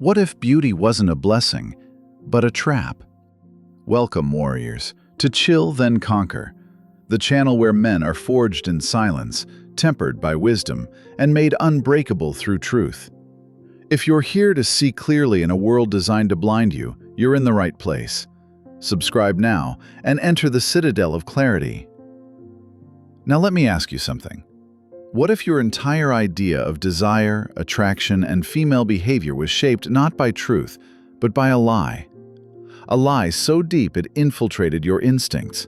What if beauty wasn't a blessing, but a trap? Welcome, warriors, to Chill Then Conquer, the channel where men are forged in silence, tempered by wisdom, and made unbreakable through truth. If you're here to see clearly in a world designed to blind you, you're in the right place. Subscribe now and enter the citadel of clarity. Now let me ask you something. What if your entire idea of desire, attraction, and female behavior was shaped not by truth, but by a lie? A lie so deep it infiltrated your instincts.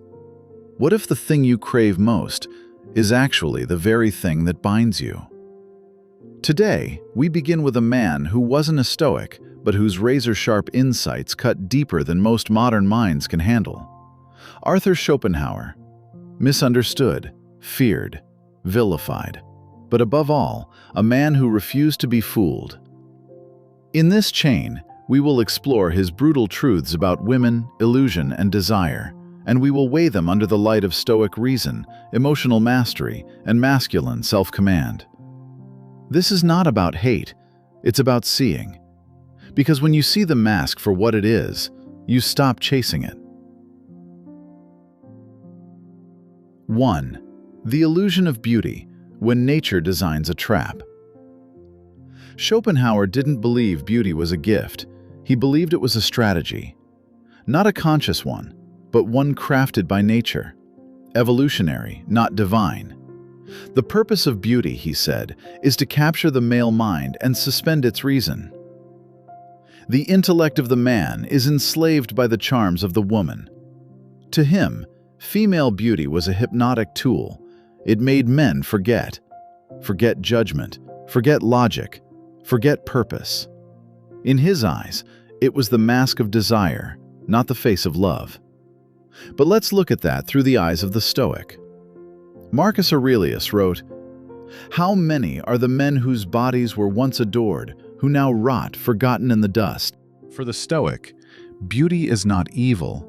What if the thing you crave most is actually the very thing that binds you? Today, we begin with a man who wasn't a Stoic, but whose razor-sharp insights cut deeper than most modern minds can handle. Arthur Schopenhauer. Misunderstood, feared, vilified, but above all, a man who refused to be fooled. In this chain, we will explore his brutal truths about women, illusion, and desire, and we will weigh them under the light of Stoic reason, emotional mastery, and masculine self-command. This is not about hate, it's about seeing. Because when you see the mask for what it is, you stop chasing it. 1. The illusion of beauty, when nature designs a trap. Schopenhauer didn't believe beauty was a gift. He believed it was a strategy. Not a conscious one, but one crafted by nature. Evolutionary, not divine. The purpose of beauty, he said, is to capture the male mind and suspend its reason. The intellect of the man is enslaved by the charms of the woman. To him, female beauty was a hypnotic tool. It made men forget judgment, forget logic, forget purpose. In his eyes, it was the mask of desire, not the face of love. But let's look at that through the eyes of the Stoic. Marcus Aurelius wrote, "How many are the men whose bodies were once adored, who now rot, forgotten in the dust?" For the Stoic, beauty is not evil,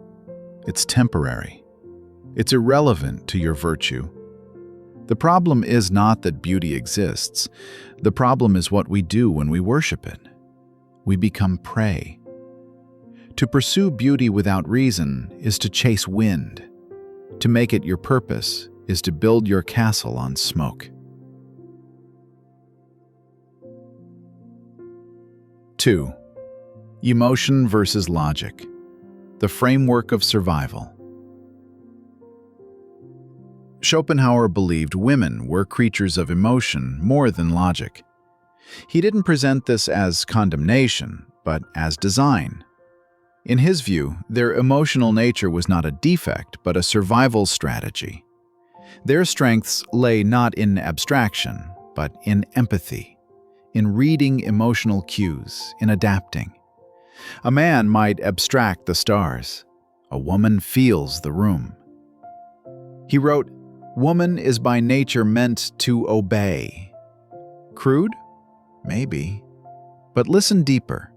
it's temporary. It's irrelevant to your virtue. The problem is not that beauty exists. The problem is what we do when we worship it. We become prey. To pursue beauty without reason is to chase wind. To make it your purpose is to build your castle on smoke. 2. Emotion versus logic. The framework of survival. Schopenhauer believed women were creatures of emotion more than logic. He didn't present this as condemnation, but as design. In his view, their emotional nature was not a defect, but a survival strategy. Their strengths lay not in abstraction, but in empathy, in reading emotional cues, in adapting. A man might abstract the stars. A woman feels the room. He wrote, "Woman is by nature meant to obey." Crude? Maybe. But listen deeper.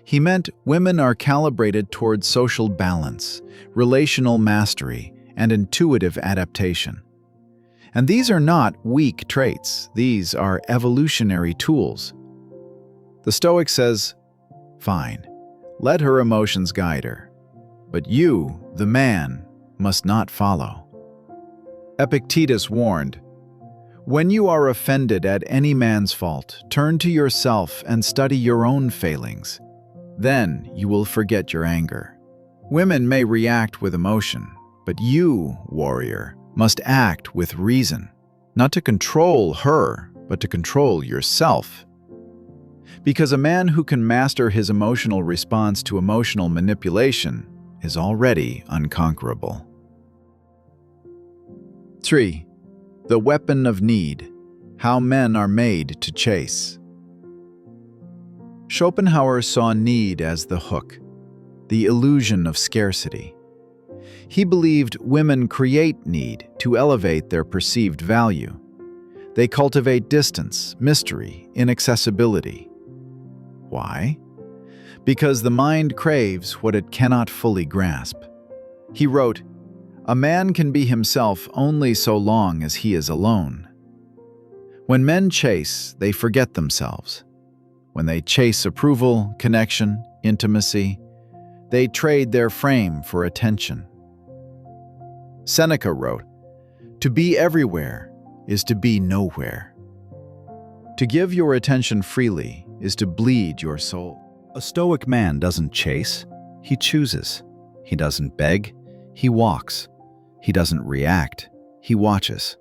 He meant women are calibrated toward social balance, relational mastery, and intuitive adaptation. And these are not weak traits, these are evolutionary tools. The Stoic says, fine, let her emotions guide her, but you, the man, must not follow. Epictetus warned, "When you are offended at any man's fault, turn to yourself and study your own failings. Then you will forget your anger." Women may react with emotion, but you, warrior, must act with reason, not to control her, but to control yourself. Because a man who can master his emotional response to emotional manipulation is already unconquerable. 3. The weapon of need. How men are made to chase. Schopenhauer saw need as the hook, the illusion of scarcity. He believed women create need to elevate their perceived value. They cultivate distance, mystery, inaccessibility. Why? Because the mind craves what it cannot fully grasp. He wrote, "A man can be himself only so long as he is alone." When men chase, they forget themselves. When they chase approval, connection, intimacy, they trade their frame for attention. Seneca wrote, "To be everywhere is to be nowhere. To give your attention freely is to bleed your soul." A Stoic man doesn't chase, he chooses. He doesn't beg, he walks. He doesn't react, he watches.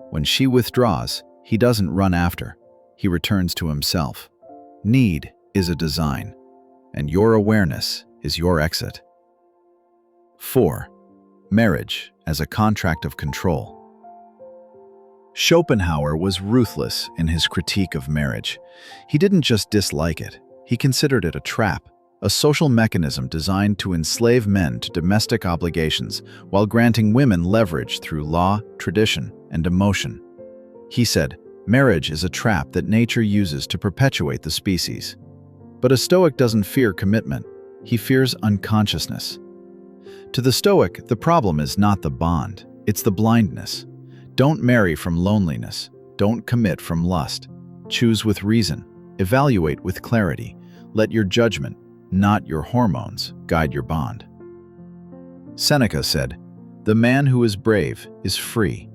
When she withdraws, he doesn't run after, he returns to himself. Need is a design, and your awareness is your exit. 4. Marriage as a contract of control. Schopenhauer was ruthless in his critique of marriage. He didn't just dislike it, he considered it a trap, a social mechanism designed to enslave men to domestic obligations while granting women leverage through law, tradition, and emotion. He said, "Marriage is a trap that nature uses to perpetuate the species." But a Stoic doesn't fear commitment, he fears unconsciousness. To the Stoic, the problem is not the bond, it's the blindness. Don't marry from loneliness, don't commit from lust. Choose with reason, evaluate with clarity. Let your judgment, not your hormones, guide your bond. Seneca said, "The man who is brave is free."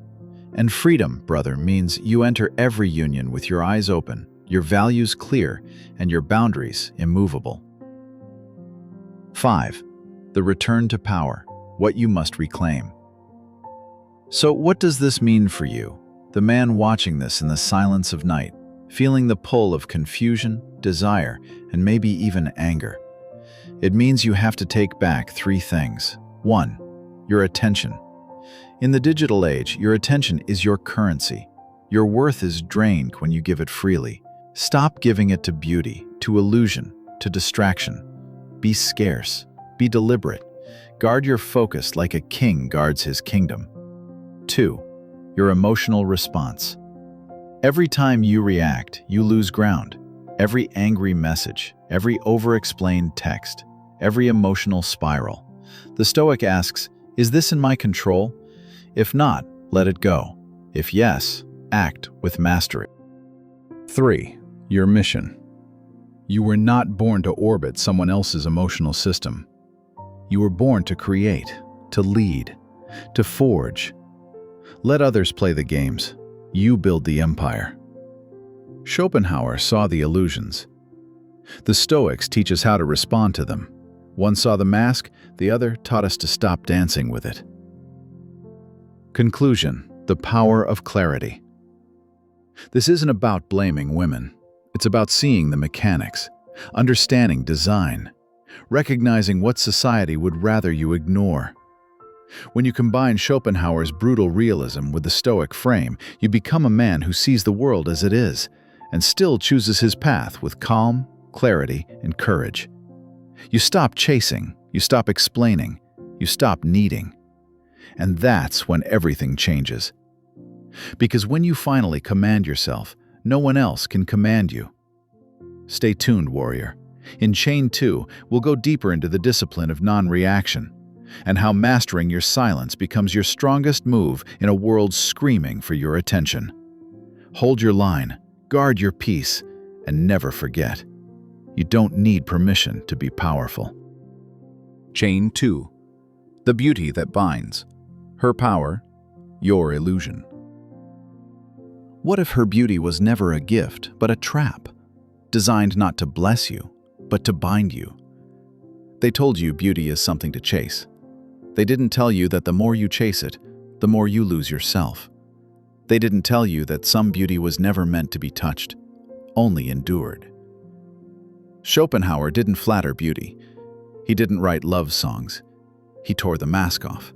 And freedom, brother, means you enter every union with your eyes open, your values clear, and your boundaries immovable. 5. The return to power, what you must reclaim. So what does this mean for you, the man watching this in the silence of night, feeling the pull of confusion, desire, and maybe even anger? It means you have to take back 3 things. 1. Your attention. In the digital age, your attention is your currency. Your worth is drained when you give it freely. Stop giving it to beauty, to illusion, to distraction. Be scarce. Be deliberate. Guard your focus like a king guards his kingdom. 2. Your emotional response. Every time you react, you lose ground. Every angry message, every over-explained text, every emotional spiral. The Stoic asks, is this in my control? If not, let it go. If yes, act with mastery. 3. Your mission. You were not born to orbit someone else's emotional system. You were born to create, to lead, to forge. Let others play the games. You build the empire. Schopenhauer saw the illusions. The Stoics teach us how to respond to them. One saw the mask, the other taught us to stop dancing with it. Conclusion: the power of clarity. This isn't about blaming women. It's about seeing the mechanics, understanding design, recognizing what society would rather you ignore. When you combine Schopenhauer's brutal realism with the Stoic frame, you become a man who sees the world as it is, and still chooses his path with calm, clarity, and courage. You stop chasing, you stop explaining, you stop needing. And that's when everything changes. Because when you finally command yourself, no one else can command you. Stay tuned, warrior. In Chain 2, we'll go deeper into the discipline of non-reaction, and how mastering your silence becomes your strongest move in a world screaming for your attention. Hold your line, guard your peace, and never forget, you don't need permission to be powerful. Chain 2. The beauty that binds. Her power, your illusion. What if her beauty was never a gift, but a trap, designed not to bless you, but to bind you? They told you beauty is something to chase. They didn't tell you that the more you chase it, the more you lose yourself. They didn't tell you that some beauty was never meant to be touched, only endured. Schopenhauer didn't flatter beauty. He didn't write love songs. He tore the mask off.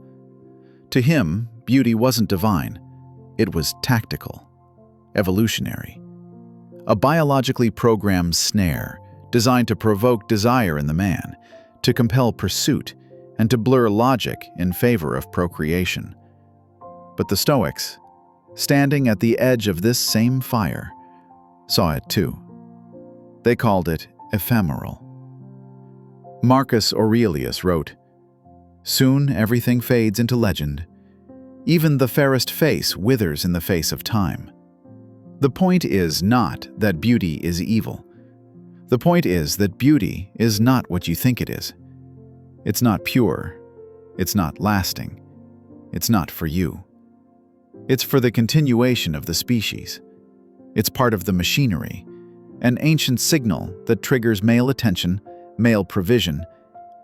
To him, beauty wasn't divine. It was tactical, evolutionary. A biologically programmed snare designed to provoke desire in the man, to compel pursuit, and to blur logic in favor of procreation. But the Stoics, standing at the edge of this same fire, saw it too. They called it ephemeral. Marcus Aurelius wrote, "Soon everything fades into legend. Even the fairest face withers in the face of time." The point is not that beauty is evil. The point is that beauty is not what you think it is. It's not pure. It's not lasting. It's not for you. It's for the continuation of the species. It's part of the machinery, an ancient signal that triggers male attention, male provision,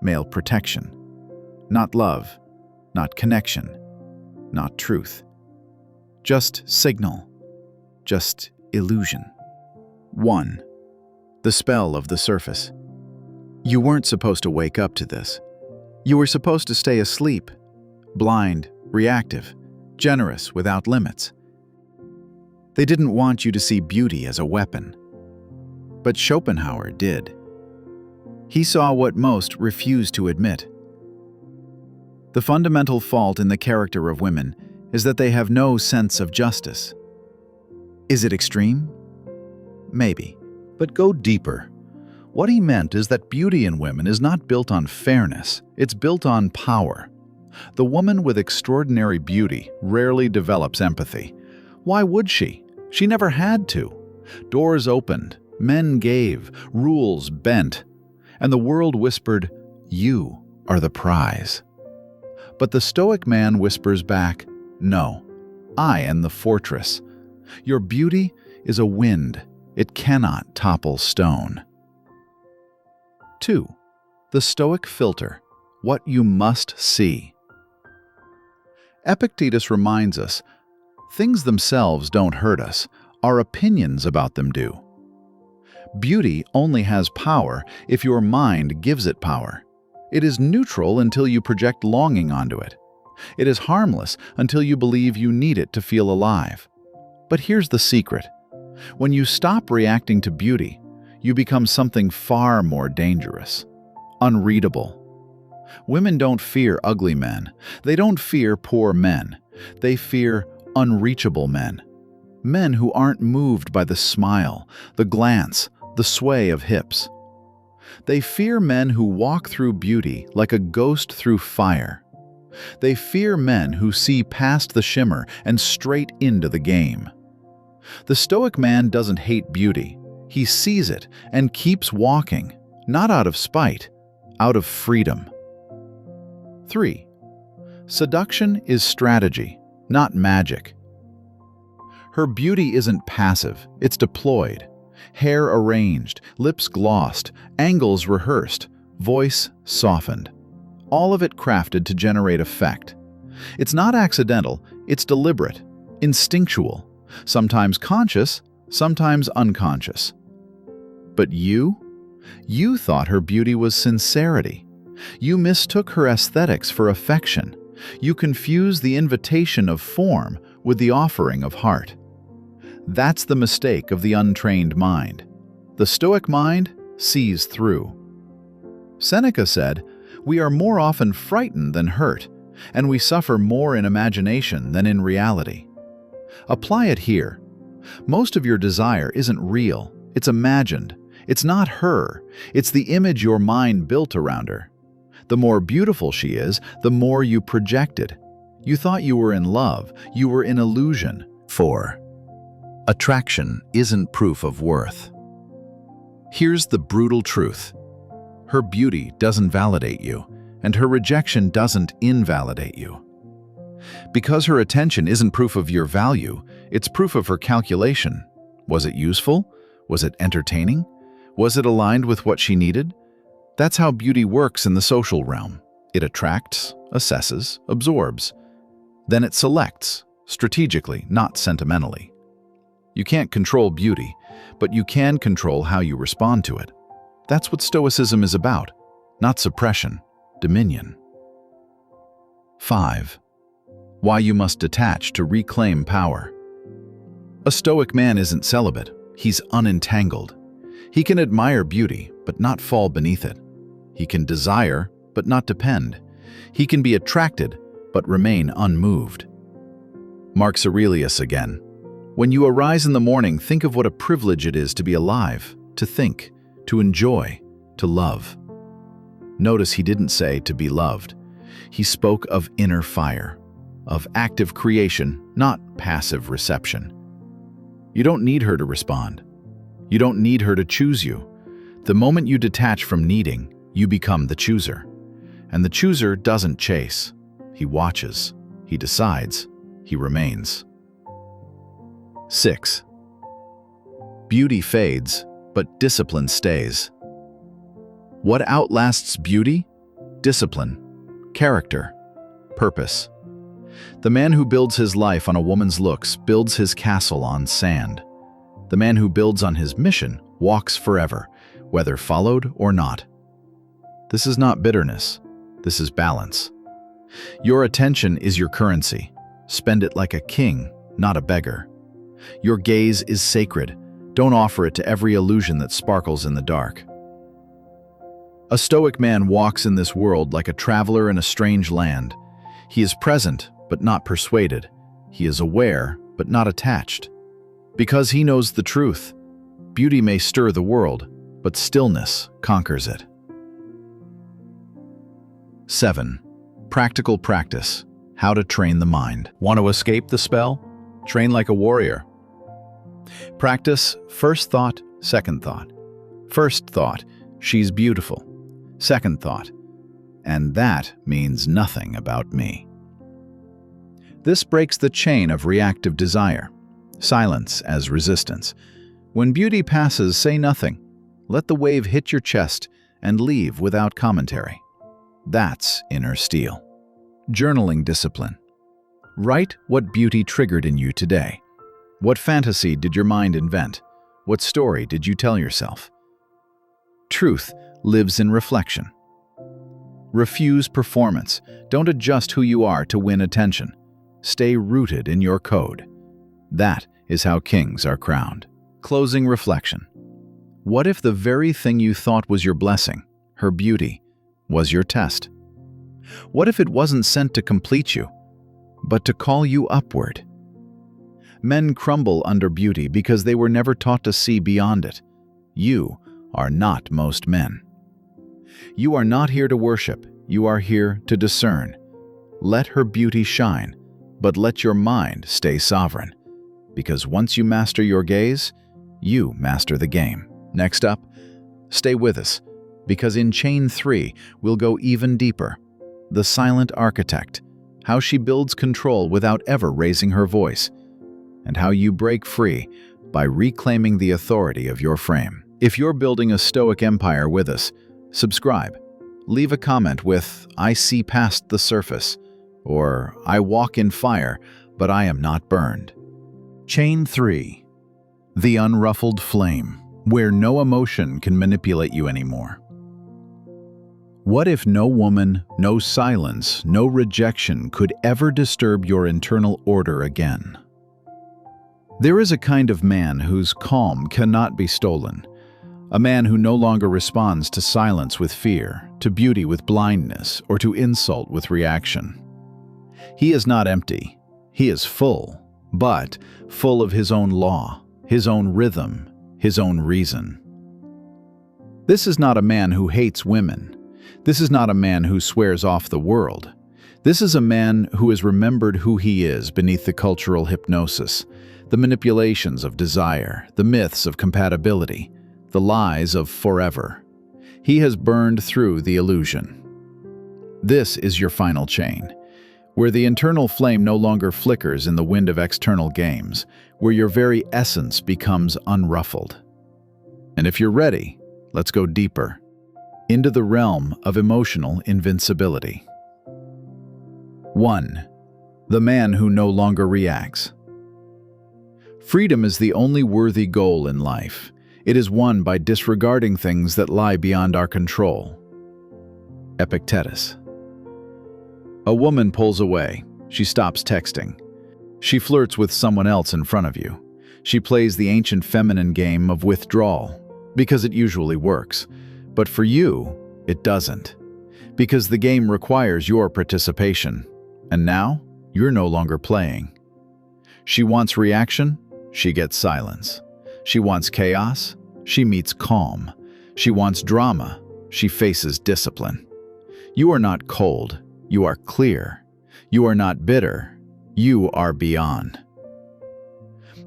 male protection. Not love, not connection, not truth. Just signal, just illusion. 1. The spell of the surface. You weren't supposed to wake up to this. You were supposed to stay asleep, blind, reactive, generous without limits. They didn't want you to see beauty as a weapon. But Schopenhauer did. He saw what most refused to admit. The fundamental fault in the character of women is that they have no sense of justice. Is it extreme? Maybe. But go deeper. What he meant is that beauty in women is not built on fairness, it's built on power. The woman with extraordinary beauty rarely develops empathy. Why would she? She never had to. Doors opened, men gave, rules bent, and the world whispered, "You are the prize." But the Stoic man whispers back, "No, I am the fortress. Your beauty is a wind. It cannot topple stone." 2. The Stoic filter, what you must see. Epictetus reminds us, things themselves don't hurt us, our opinions about them do. Beauty only has power if your mind gives it power. It is neutral until you project longing onto it. It is harmless until you believe you need it to feel alive. But here's the secret. When you stop reacting to beauty, you become something far more dangerous. Unreadable. Women don't fear ugly men. They don't fear poor men. They fear unreachable men. Men who aren't moved by the smile, the glance, the sway of hips. They fear men who walk through beauty like a ghost through fire. They fear men who see past the shimmer and straight into the game. The Stoic man doesn't hate beauty. He sees it and keeps walking, not out of spite, out of freedom. 3. Seduction is strategy, not magic. Her beauty isn't passive, it's deployed. Hair arranged, lips glossed, angles rehearsed, voice softened. All of it crafted to generate effect. It's not accidental, it's deliberate, instinctual, sometimes conscious, sometimes unconscious. But you thought her beauty was sincerity. You mistook her aesthetics for affection. You confused the invitation of form with the offering of heart. That's the mistake of the untrained mind. The Stoic mind sees through. Seneca said, "We are more often frightened than hurt, and we suffer more in imagination than in reality." Apply it here. Most of your desire isn't real, it's imagined. It's not her, it's the image your mind built around her. The more beautiful she is, the more you projected. You thought you were in love, you were in illusion. 4. Attraction isn't proof of worth. Here's the brutal truth. Her beauty doesn't validate you, and her rejection doesn't invalidate you. Because her attention isn't proof of your value, it's proof of her calculation. Was it useful? Was it entertaining? Was it aligned with what she needed? That's how beauty works in the social realm. It attracts, assesses, absorbs. Then it selects, strategically, not sentimentally. You can't control beauty, but you can control how you respond to it. That's what Stoicism is about, not suppression, dominion. 5. Why you must detach to reclaim power. A Stoic man isn't celibate, he's unentangled. He can admire beauty, but not fall beneath it. He can desire, but not depend. He can be attracted, but remain unmoved. Marcus Aurelius again. When you arise in the morning, think of what a privilege it is to be alive, to think, to enjoy, to love. Notice he didn't say to be loved. He spoke of inner fire, of active creation, not passive reception. You don't need her to respond. You don't need her to choose you. The moment you detach from needing, you become the chooser. And the chooser doesn't chase. He watches. He decides. He remains. 6. Beauty fades, but discipline stays. What outlasts beauty? Discipline, character, purpose. The man who builds his life on a woman's looks builds his castle on sand. The man who builds on his mission walks forever, whether followed or not. This is not bitterness. This is balance. Your attention is your currency. Spend it like a king, not a beggar. Your gaze is sacred. Don't offer it to every illusion that sparkles in the dark. A Stoic man walks in this world like a traveler in a strange land. He is present, but not persuaded. He is aware, but not attached. Because he knows the truth. Beauty may stir the world, but stillness conquers it. 7. Practical practice. How to train the mind. Want to escape the spell? Train like a warrior. Practice first thought, second thought. First thought, she's beautiful. Second thought, and that means nothing about me. This breaks the chain of reactive desire. Silence as resistance. When beauty passes, say nothing. Let the wave hit your chest and leave without commentary. That's inner steel. Journaling discipline. Write what beauty triggered in you today. What fantasy did your mind invent? What story did you tell yourself? Truth lives in reflection. Refuse performance. Don't adjust who you are to win attention. Stay rooted in your code. That is how kings are crowned. Closing reflection. What if the very thing you thought was your blessing, her beauty, was your test? What if it wasn't sent to complete you, but to call you upward? Men crumble under beauty because they were never taught to see beyond it. You are not most men. You are not here to worship. You are here to discern. Let her beauty shine, but let your mind stay sovereign. Because once you master your gaze, you master the game. Next up, stay with us, because in Chain 3, we'll go even deeper. The silent architect, how she builds control without ever raising her voice, and how you break free by reclaiming the authority of your frame. If you're building a Stoic empire with us, subscribe. Leave a comment with, "I see past the surface," or "I walk in fire, but I am not burned." Chain 3. The unruffled flame, where no emotion can manipulate you anymore. What if no woman, no silence, no rejection could ever disturb your internal order again? There is a kind of man whose calm cannot be stolen. A man who no longer responds to silence with fear, to beauty with blindness, or to insult with reaction. He is not empty. He is full, but full of his own law, his own rhythm, his own reason. This is not a man who hates women. This is not a man who swears off the world. This is a man who has remembered who he is beneath the cultural hypnosis, the manipulations of desire, the myths of compatibility, the lies of forever. He has burned through the illusion. This is your final chain, where the internal flame no longer flickers in the wind of external games, where your very essence becomes unruffled. And if you're ready, let's go deeper, into the realm of emotional invincibility. 1. The man who no longer reacts. Freedom is the only worthy goal in life. It is won by disregarding things that lie beyond our control. Epictetus. A woman pulls away. She stops texting. She flirts with someone else in front of you. She plays the ancient feminine game of withdrawal, because it usually works. But for you, it doesn't. Because the game requires your participation. And now, you're no longer playing. She wants reaction. She gets silence. She wants chaos. She meets calm. She wants drama. She faces discipline. You are not cold. You are clear. You are not bitter. You are beyond.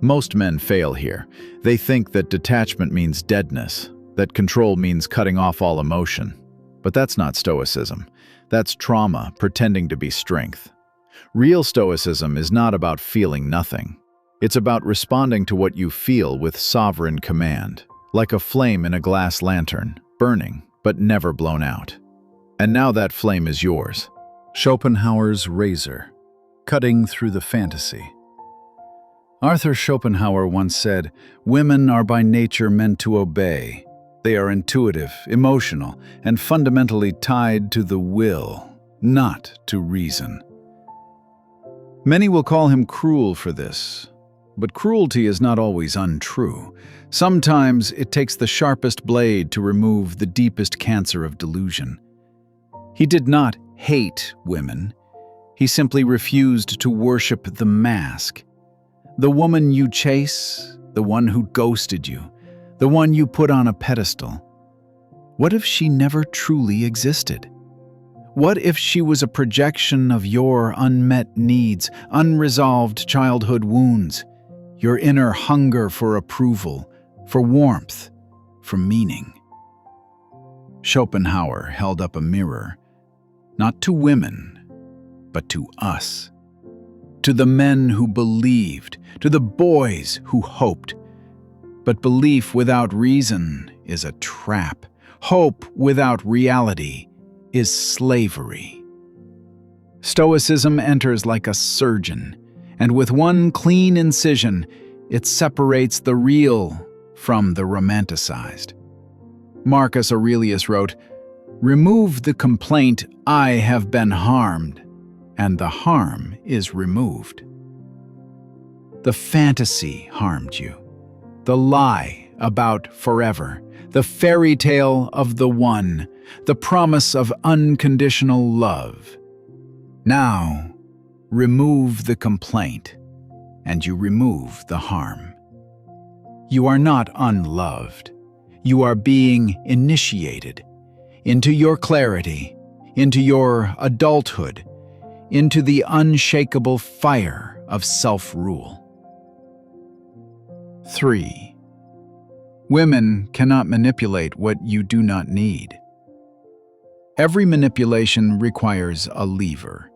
Most men fail here. They think that detachment means deadness, that control means cutting off all emotion. But that's not Stoicism. That's trauma pretending to be strength. Real Stoicism is not about feeling nothing. It's about responding to what you feel with sovereign command, like a flame in a glass lantern, burning but never blown out. And now that flame is yours. Schopenhauer's razor, cutting through the fantasy. Arthur Schopenhauer once said, "Women are by nature meant to obey. They are intuitive, emotional, and fundamentally tied to the will, not to reason." Many will call him cruel for this, but cruelty is not always untrue. Sometimes it takes the sharpest blade to remove the deepest cancer of delusion. He did not hate women. He simply refused to worship the mask. The woman you chase, the one who ghosted you, the one you put on a pedestal. What if she never truly existed? What if she was a projection of your unmet needs, unresolved childhood wounds, your inner hunger for approval, for warmth, for meaning? Schopenhauer held up a mirror, not to women, but to us. To the men who believed, to the boys who hoped. But belief without reason is a trap. Hope without reality is slavery. Stoicism enters like a surgeon, and with one clean incision, it separates the real from the romanticized. Marcus Aurelius wrote, "Remove the complaint, I have been harmed, and the harm is removed." The fantasy harmed you, the lie about forever, the fairy tale of the one, the promise of unconditional love. Now, remove the complaint, and you remove the harm. You are not unloved. You are being initiated into your clarity, into your adulthood, into the unshakable fire of self-rule. 3. Women cannot manipulate what you do not need. Every manipulation requires a lever.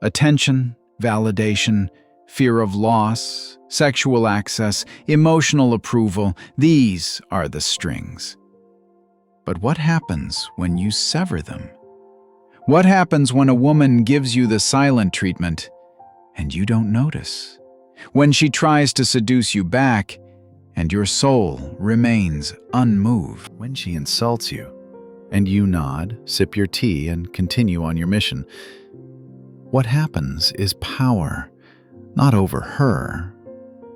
Attention, validation, fear of loss, sexual access, emotional approval, these are the strings. But what happens when you sever them? What happens when a woman gives you the silent treatment and you don't notice? When she tries to seduce you back and your soul remains unmoved? When she insults you and you nod, sip your tea, and continue on your mission? What happens is power, not over her,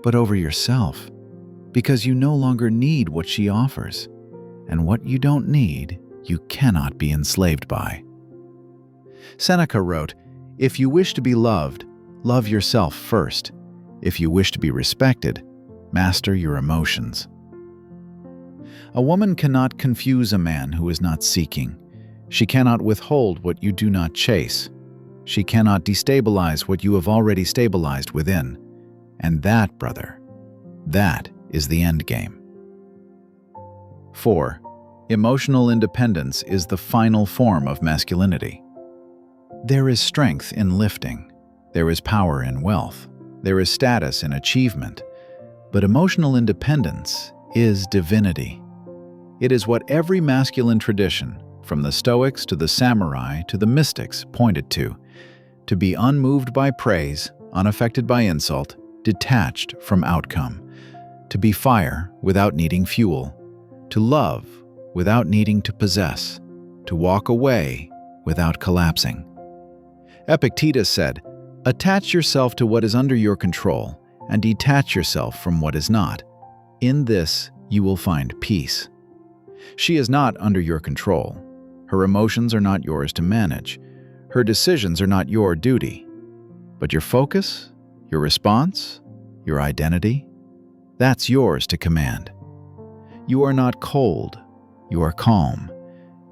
but over yourself, because you no longer need what she offers, and what you don't need, you cannot be enslaved by. Seneca wrote, "If you wish to be loved, love yourself first. If you wish to be respected, master your emotions." A woman cannot confuse a man who is not seeking. She cannot withhold what you do not chase. She cannot destabilize what you have already stabilized within. And that, brother, that is the end game. 4. Emotional independence is the final form of masculinity. There is strength in lifting. There is power in wealth. There is status in achievement. But emotional independence is divinity. It is what every masculine tradition, from the Stoics to the samurai to the mystics, pointed to be unmoved by praise, unaffected by insult, detached from outcome, to be fire without needing fuel, to love without needing to possess, to walk away without collapsing. Epictetus said, "Attach yourself to what is under your control and detach yourself from what is not. In this you will find peace." She is not under your control. Her emotions are not yours to manage. Her decisions are not your duty. But your focus, your response, your identity, that's yours to command. You are not cold. You are calm.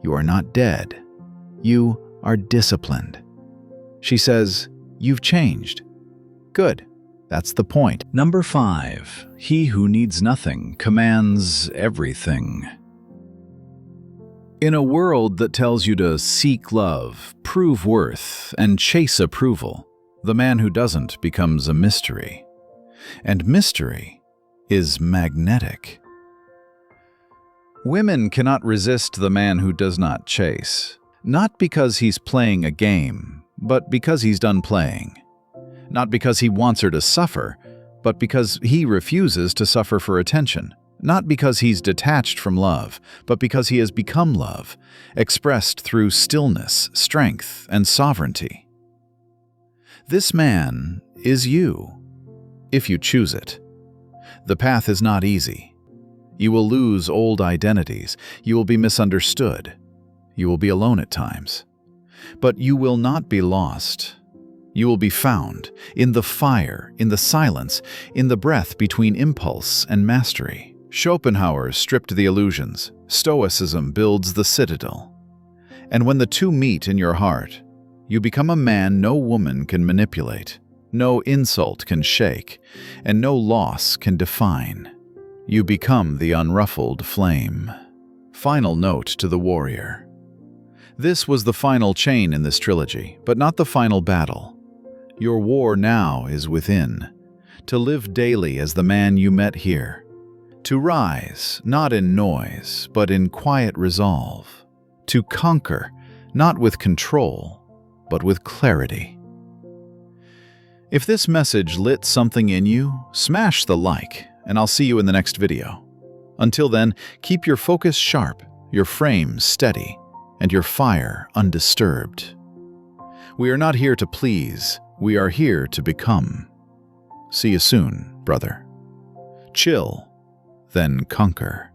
You are not dead. You are disciplined. She says, "You've changed." Good. That's the point. Number 5. He who needs nothing commands everything. In a world that tells you to seek love, prove worth, and chase approval, the man who doesn't becomes a mystery. And mystery is magnetic. Women cannot resist the man who does not chase, not because he's playing a game, but because he's done playing. Not because he wants her to suffer, but because he refuses to suffer for attention. Not because he's detached from love, but because he has become love, expressed through stillness, strength, and sovereignty. This man is you, if you choose it. The path is not easy. You will lose old identities. You will be misunderstood. You will be alone at times. But you will not be lost. You will be found in the fire, in the silence, in the breath between impulse and mastery. Schopenhauer stripped the illusions. Stoicism builds the citadel. And when the two meet in your heart, you become a man no woman can manipulate, no insult can shake, and no loss can define. You become the unruffled flame. Final note to the warrior. This was the final chain in this trilogy, but not the final battle. Your war now is within, to live daily as the man you met here. To rise, not in noise, but in quiet resolve. To conquer, not with control, but with clarity. If this message lit something in you, smash the like, and I'll see you in the next video. Until then, keep your focus sharp, your frame steady, and your fire undisturbed. We are not here to please, we are here to become. See you soon, brother. Chill, then conquer.